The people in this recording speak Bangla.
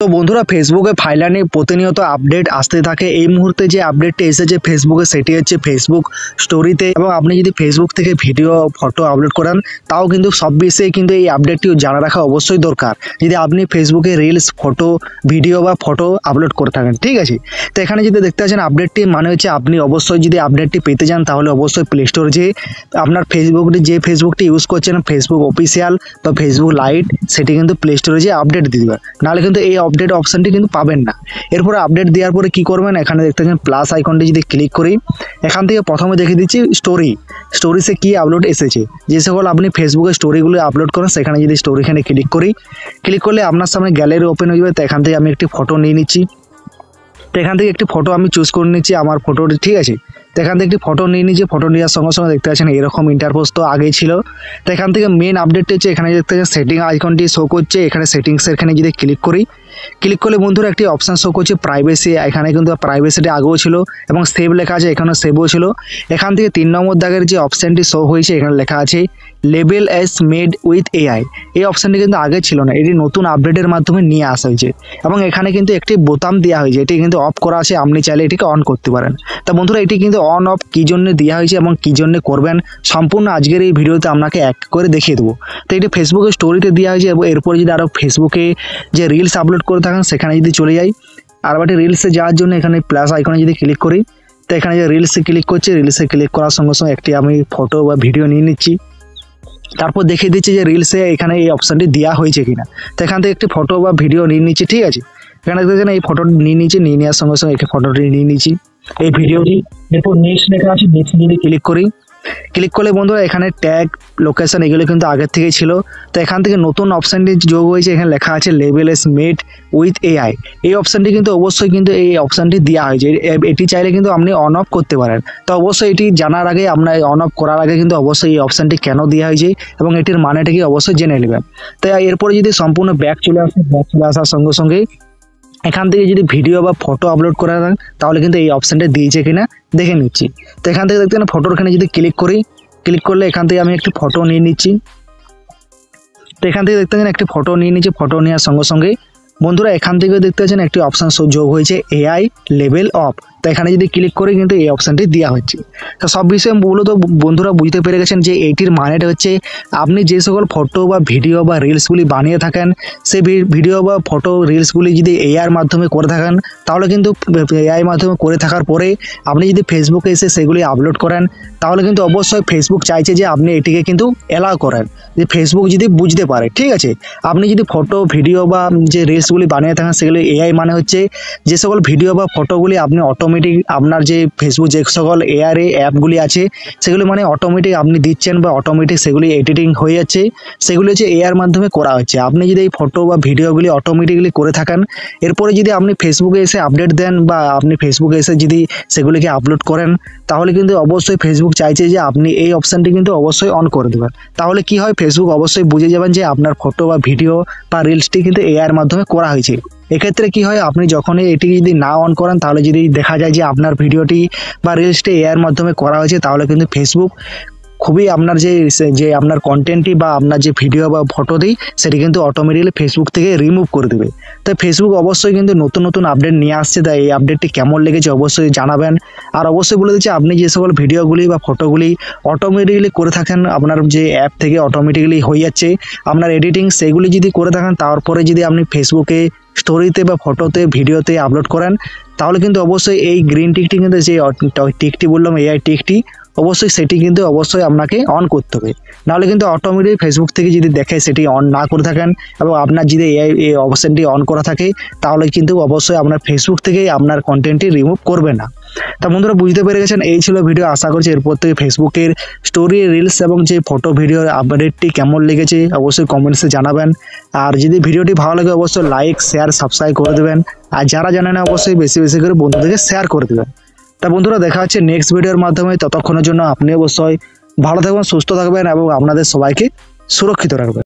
তো বন্ধুরা ফেসবুকে ফাইলানে প্রতিনিয়ত আপডেট আসতে থাকে। এই মুহূর্তে যে আপডেটটি এসেছে ফেসবুকে সেটি হচ্ছে ফেসবুক স্টোরিতে, এবং আপনি যদি ফেসবুক থেকে ভিডিও ফটো আপলোড করেন তাও কিন্তু সব বিষয়ে কিন্তু এই আপডেটটিও জানা রাখা অবশ্যই দরকার, যদি আপনি ফেসবুকে রিলস ফটো ভিডিও বা ফটো আপলোড করে থাকেন। ঠিক আছে, তো এখানে যদি দেখতে পাচ্ছেন আপডেটটি মানে হচ্ছে আপনি অবশ্যই যদি আপডেটটি পেতে চান তাহলে অবশ্যই প্লে স্টোর যে আপনার ফেসবুকটি ইউজ করছেন ফেসবুক অফিসিয়াল বা ফেসবুক লাইট সেটি কিন্তু প্লে স্টোরে যে আপডেট দিয়ে দেবেন, নাহলে কিন্তু এই আপডেট অপশনটি কিন্তু পাবেন না। এরপরে আপডেট দেওয়ার পরে কি করবেন, এখানে দেখতে পাচ্ছেন প্লাস আইকনটি যদি ক্লিক করি, এখান থেকে প্রথমে দেখে দিচ্ছি স্টোরিসে কি আপলোড এসেছে। যে সকল আপনি ফেসবুকে স্টোরিগুলো আপলোড করেন সেখানে যদি স্টোরিখানে ক্লিক করলে আপনার সামনে গ্যালারি ওপেন হয়ে যাবে। তো এখান থেকে আমি একটি ফটো নিয়ে নিচ্ছি, তো এখান থেকে একটি ফটো আমি চুজ করে নিচ্ছি আমার ফটোটি। ঠিক আছে, তো এখান থেকে একটি ফটো নিয়ে নিচ্ছি, ফটো নেওয়ার সঙ্গে সঙ্গে দেখতে পাচ্ছেন এরকম ইন্টারফেস তো আগেই ছিল। তো এখান থেকে মেন আপডেটটি হচ্ছে এখানে দেখতে পাচ্ছেন সেটিং আইকনটি শো করছে, এখানে সেটিংসের এখানে যদি ক্লিক করলে বন্ধুরা একটি অপশান শো করছে প্রাইভেসি। এখানে কিন্তু প্রাইভেসিটি আগেও ছিল এবং সেভ লেখা আছে, এখানে সেভও ছিল। এখান থেকে 3 নম্বর দাগের যে অপশানটি শো হয়েছে এখানে লেখা আছে label S made with AI. এই অপশানটি কিন্তু আগে ছিল না, এটি নতুন আপডেটের মাধ্যমে নিয়ে আসা হয়েছে এবং এখানে কিন্তু একটি বোতাম দেওয়া হয়েছে, এটি কিন্তু অফ করা আছে, আপনি চাইলে এটিকে অন করতে পারেন। তা বন্ধুরা এটি কিন্তু অন অফ কী জন্য দেওয়া হয়েছে এবং কী জন্য করবেন সম্পূর্ণ আজকের এই ভিডিওতে আপনাকে এক করে দেখিয়ে দেবো। তো এটি ফেসবুকের স্টোরিতে দেওয়া হয়েছে এবং এরপরে যদি আরও ফেসবুকে যে রিলস আপলোড করে থাকেন সেখানে যদি চলে যাই, আর বাটি রিলসে যাওয়ার জন্য এখানে প্লাস আইকনে যদি ক্লিক করি, তো এখানে যে রিলসে ক্লিক করছে, রিলসে ক্লিক করার সঙ্গে সঙ্গে একটি আমি ফটো বা ভিডিও নিয়ে নিচ্ছি, তারপর দেখিয়ে দিচ্ছি যে রিলসে এখানে এই অপশানটি দেওয়া হয়েছে কিনা। তো এখান থেকে একটি ফটো বা ভিডিও নিয়ে নিচ্ছি। ঠিক আছে, এখানে দেখছেন এই ফটোটি নিয়ে নেওয়ার সঙ্গে সঙ্গে একটি ফটোটি নিয়ে নিচ্ছি, এই ভিডিওটি। এরপর নেক্সট লেখা আছে, নেক্সট যদি ক্লিক করলে বন্ধুরা এখানে ট্যাগ লোকেশন এগুলো কিন্তু আগের থেকেই ছিল। তো এখান থেকে নতুন অপশানটি যোগ হয়েছে, এখানে লেখা আছে label S made with AI. এই অপশানটি কিন্তু অবশ্যই কিন্তু এই অপশানটি দেওয়া হয়েছে, এটি চাইলে কিন্তু আপনি অন অফ করতে পারেন। তো অবশ্যই এটি জানার আগে আপনার অন অফ করার আগে কিন্তু অবশ্যই এই অপশানটি কেন দেওয়া হয়েছে এবং এটির মানেটা কি অবশ্যই জেনে নেবেন। তো এরপরে যদি সম্পূর্ণ ব্যাক চলে আসার সঙ্গে সঙ্গে এখান থেকে যদি ভিডিও বা ফটো আপলোড করা থাকেন তাহলে কিন্তু এই অপশানটা দিয়েছে কিনা দেখে নিচ্ছি। তো এখান থেকে দেখতে ফটোরখানে যদি ক্লিক করলে এখান থেকে আমি একটি ফটো নিয়ে নিচ্ছি। তো এখান থেকে দেখতে একটি ফটো নিয়ে নিচ্ছি, ফটো নেওয়ার সঙ্গে সঙ্গে বন্ধুরা এখান থেকে দেখতে পাচ্ছেন একটি অপশান যোগ হয়েছে এআই লেভেল অফ। তো এখানে যদি ক্লিক করি কিন্তু এই অপশানটি দেওয়া হচ্ছে। তো সব বিষয়ে মূলত বন্ধুরা বুঝতে পেরে গেছেন যে এইটির মানেটা হচ্ছে আপনি যে সকল ফটো বা ভিডিও বা রিলসগুলি বানিয়ে থাকেন সেই ভিডিও বা ফটো রিলসগুলি যদি এআইয়ের মাধ্যমে করে থাকেন তাহলে কিন্তু এআই মাধ্যমে করে থাকার পরে আপনি যদি ফেসবুকে এসে সেগুলি আপলোড করেন তাহলে কিন্তু অবশ্যই ফেসবুক চাইছে যে আপনি এটিকে কিন্তু অ্যালাউ করেন, যে ফেসবুক যদি বুঝতে পারে। ঠিক আছে, আপনি যদি ফটো ভিডিও বা যে রিলসগুলি বানিয়ে থাকেন সেগুলি এআই মানে হচ্ছে যে সকল ভিডিও বা ফটোগুলি আপনি অটোমেটিক আপনার যে ফেসবুক যে সকল এআই অ্যাপগুলি আছে সেগুলি মানে অটোমেটিক আপনি দিচ্ছেন বা অটোমেটিক সেগুলি এডিটিং হয়ে যাচ্ছে, সেগুলি হচ্ছে এআইয়ের মাধ্যমে করা হচ্ছে। আপনি যদি এই ফটো বা ভিডিওগুলি অটোমেটিকলি করে থাকেন এরপরে যদি আপনি ফেসবুকে এসে আপডেট দেন বা আপনি ফেসবুকে এসে যদি সেগুলিকে আপলোড করেন তাহলে কিন্তু অবশ্যই ফেসবুক চাইছে যে আপনি এই অপশানটি কিন্তু অবশ্যই অন করে দেবেন। তাহলে কি হয়, ফেসবুক অবশ্যই বুঝে যাবেন যে আপনার ফটো বা ভিডিও বা রিলসটি কিন্তু এআইয়ের মাধ্যমে করা হয়েছে। এক্ষেত্রে কি হয়, আপনি যখনই এটি যদি না অন করেন তাহলে যদি দেখা যায় যে আপনার ভিডিওটি বা রিলসটি এআইয়ের মাধ্যমে করা হয়েছে তাহলে কিন্তু ফেসবুক খুবই আপনার যে আপনার কন্টেন্টটি বা আপনার যে ভিডিও বা ফটো দিই সেটি কিন্তু অটোমেটিকলি ফেসবুক থেকে রিমুভ করে দেবে। তাই ফেসবুক অবশ্যই কিন্তু নতুন আপডেট নিয়ে আসছে, তাই এই আপডেটটি কেমন লেগেছে অবশ্যই জানাবেন। আর অবশ্যই বলে দিচ্ছি আপনি যে সকল ভিডিওগুলি বা ফটোগুলি অটোমেটিকলি করে থাকেন আপনার যে অ্যাপ থেকে অটোমেটিকলি হয়ে যাচ্ছে আপনার এডিটিং, সেগুলি যদি করে থাকেন তারপরে যদি আপনি ফেসবুকে স্টোরিতে বা ফটোতে ভিডিওতে আপলোড করেন তাহলে কিন্তু অবশ্যই এই গ্রিন টিকটি কিন্তু যে টিকটি বললাম এআই টিকটি অবশ্যই সেটি কিন্তু অবশ্যই আপনাকে অন করতে হবে, নাহলে কিন্তু অটোমেটিক ফেসবুক থেকে যদি দেখে সেটি অন না করে থাকেন এবং আপনার যদি এই অপশানটি অন করা থাকে তাহলে কিন্তু অবশ্যই আপনার ফেসবুক থেকে আপনার কন্টেন্টটি রিমুভ করবে না। তা বন্ধুরা বুঝতে পেরে গেছেন, এই ছিল ভিডিও। আশা করছি এরপর থেকে ফেসবুকের স্টোরি রিলস এবং যে ফটো ভিডিওর আপডেটটি কেমন লেগেছে অবশ্যই কমেন্টসে জানাবেন। আর যদি ভিডিওটি ভালো লাগে অবশ্যই লাইক শেয়ার সাবস্ক্রাইব করে দেবেন, আর যারা জানেন না অবশ্যই বেশি বেশি করে বন্ধুদেরকে শেয়ার করে দেবেন। তা বন্ধুরা দেখা হচ্ছে নেক্সট ভিডিওর মাধ্যমে, ততক্ষণের জন্য আপনি অবশ্যই ভালো থাকবেন, সুস্থ থাকবেন এবং আপনাদের সবাইকে সুরক্ষিত রাখবেন।